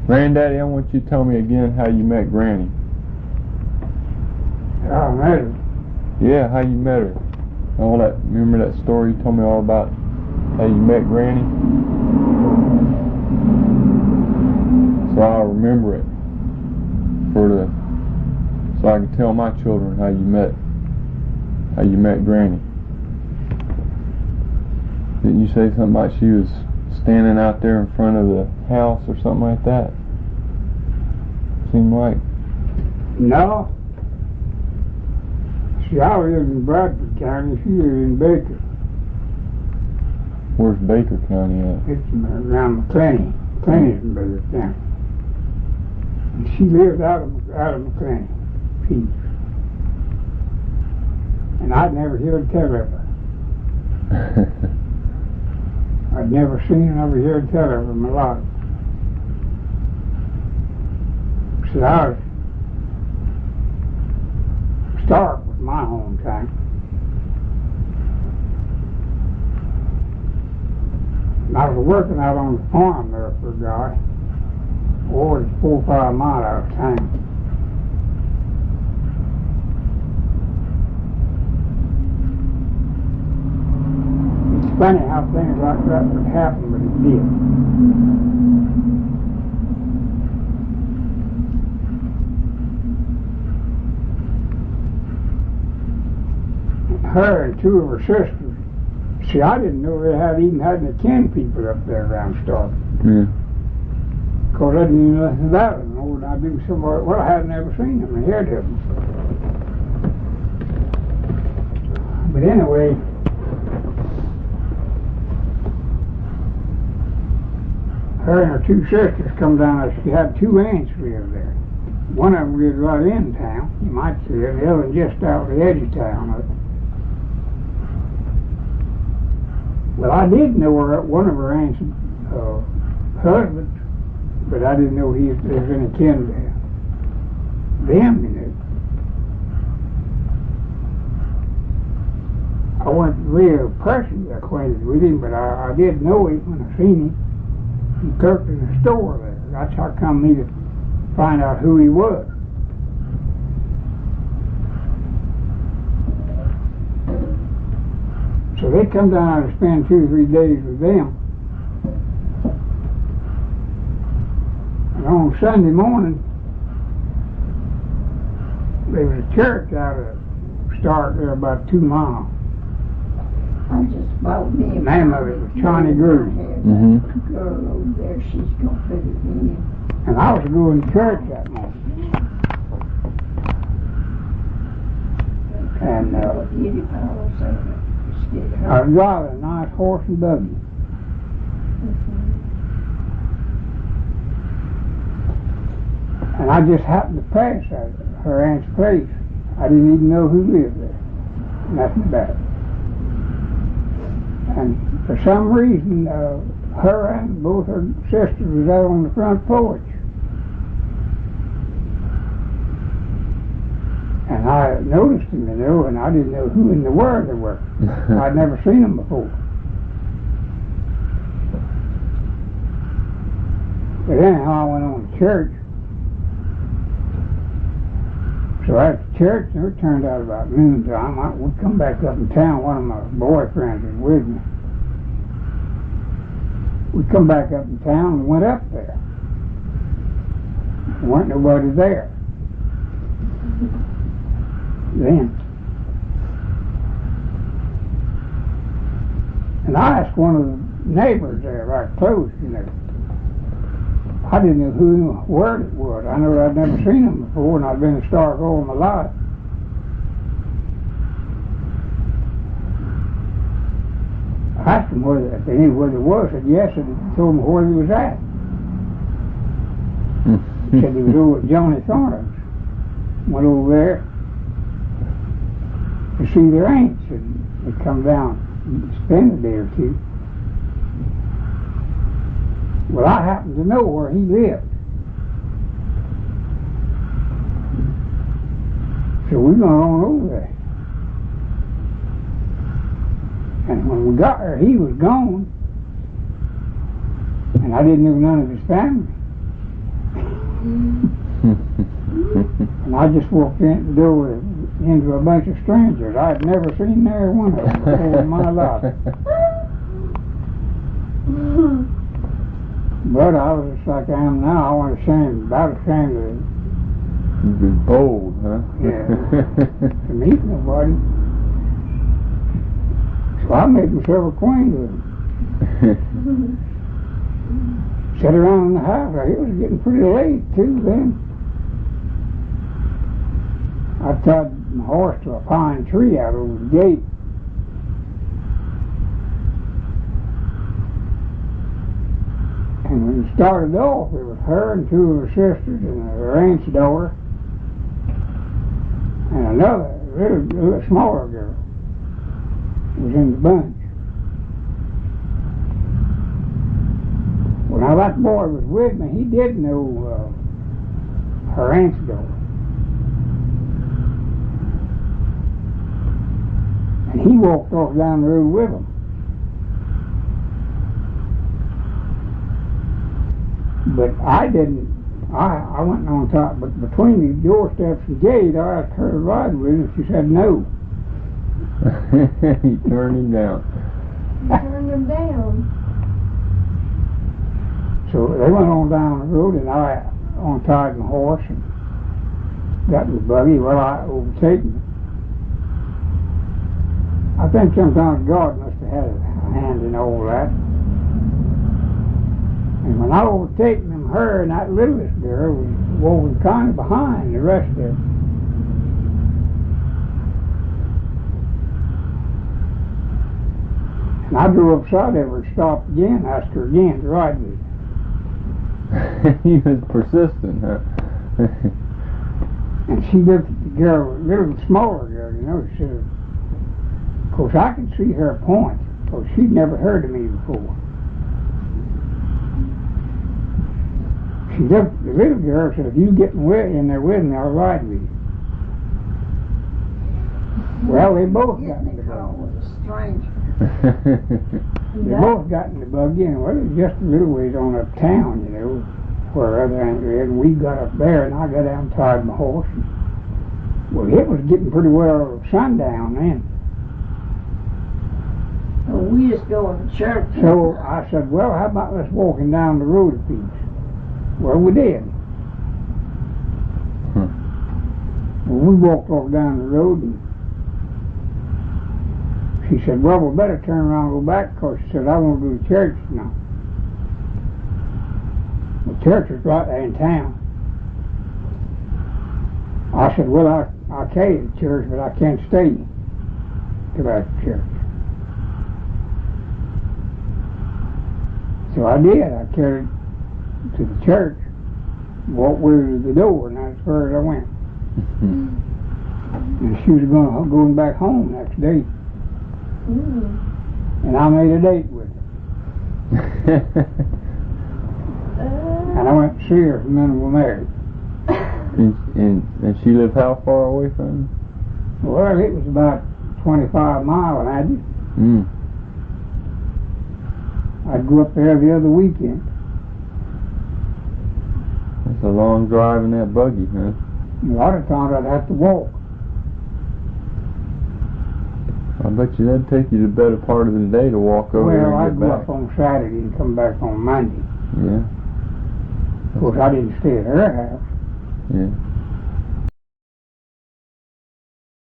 Granddaddy, I want you to tell me again how you met Granny. How I met her? Yeah, how you met her. All that. Remember that story you told me all about how you met Granny? So I'll remember it so I can tell my children how you met Granny. Didn't you say something about she was standing out there in front of the house or something like that? Seemed like. No. See, I lived in Bradford County. She lived in Baker. Where's Baker County at? It's around McLean. McLean's in Baker County. And she lived out of McLean. Peace. And I'd never heard tell of her. I'd never seen her, never heard tell of her in my life. See, Starke was my hometown. And I was working out on the farm there for a guy. Oh, it's 4 or 5 miles out of town. It's funny how things like that would happen, but it did. Her and 2 of her sisters. See, I didn't know they even had any kin people up there around Starke. Yeah. Because I didn't know nothing about them. Or I do somewhere. Well, I hadn't ever seen them or heard of them. But anyway, her and her 2 sisters come down there. She had 2 aunts live there. One of them lived right in town, you might say it. The other one just out the edge of town. Well, I did know one of her aunt's husbands, but I didn't know there was any kin there. Them, you know. I wasn't really personally acquainted with him, but I did know him when I seen him. He clerked in the store there. That's how come me to find out who he was. So they come down to spend 2 or 3 days with them. And on Sunday morning, there was a church out of Starke there about 2 miles. I just bought me The name of it was Johnny Groove. Mm-hmm. Girl over there, she's gonna put it in. And I was going to church that morning. And I was driving a nice horse and buggy. And I just happened to pass her aunt's place. I didn't even know who lived there. Nothing about it. And for some reason, her and both her sisters was out on the front porch. And I noticed them, you know, and I didn't know who in the world they were. I'd never seen them before. But anyhow, I went on to church. So after church, it turned out about noontime. We'd come back up in town. One of my boyfriends was with me. We come back up in town and went up there. There weren't nobody there. Then. And I asked one of the neighbors there right close, you know. I didn't know who in the world it was. I know I'd never seen them before, and I'd been to Starke all my life. I asked them if they knew where it was. I said yes, and they told me where he was at. He said he was over at Johnny Thornton's. Went over there to see their aunts, and they come down and spend a day or 2. Well, I happened to know where he lived. So we went on over there. And when we got there, he was gone. And I didn't know none of his family. And I just walked in the door into a bunch of strangers. I'd never seen there one of them before in my life. But I was just like I am now. I wasn't ashamed, about ashamed of it. You've been bold, huh? Yeah. To meet nobody. So I made myself acquainted with them. Sat around in the house. It was getting pretty late too then. I tied my horse to a pine tree out over the gate. And when it started off, it was her and two of her sisters and her aunt's daughter and another little smaller girl was in the bunch. Well, now that boy was with me. He did know her aunt's daughter. And he walked off down the road with them. But I didn't. I went on top, but between the doorsteps and gate, I asked her to ride with him. She said no. He turned him down. You turned him down. So they went on down the road, and I untied my horse and got in the buggy. Well, I overtaken him. I think sometimes God must have had a hand in all that. And when I overtaken him, her and that littlest girl was walking kind of behind the rest of them. And I drove upside of her and stopped again, asked her again to ride with me. He was persistent, huh? And she looked at the girl, a little smaller girl, you know, she said, of course I could see her point, because she'd never heard of me before. She looked at the little girl and said, if you get in there with me, I'll ride with you. Well, they both got in the buggy. They both got in the buggy, and well, it was just a little ways on uptown, you know, where other aunt lived, and we got up there, and I got out and tied my horse. And, well, it was getting pretty well sundown then. Well, we just going to church. So I said, well, how about us walking down the road a piece? Well, we did. Well, we walked off down the road, and she said, well, we better turn around and go back, because she said, I want to go to church now. The church was right there in town. I said, well, I'll carry you to church, but I can't stay till after church. So I did. I carried to the church, walked with her to the door, and that's where I went. And she was going back home next day. And I made a date with her. And I went to see her, and then we were married. And she lived how far away from you? Well, it was about 25 miles, I did. I'd go up there every other weekend. That's a long drive in that buggy, huh? A lot of times I'd have to walk. I bet you that'd take you the better part of the day to walk over there Well, and I'd get go back. up on Saturday and come back on Monday. Yeah. Of course, I didn't stay at her house. Yeah.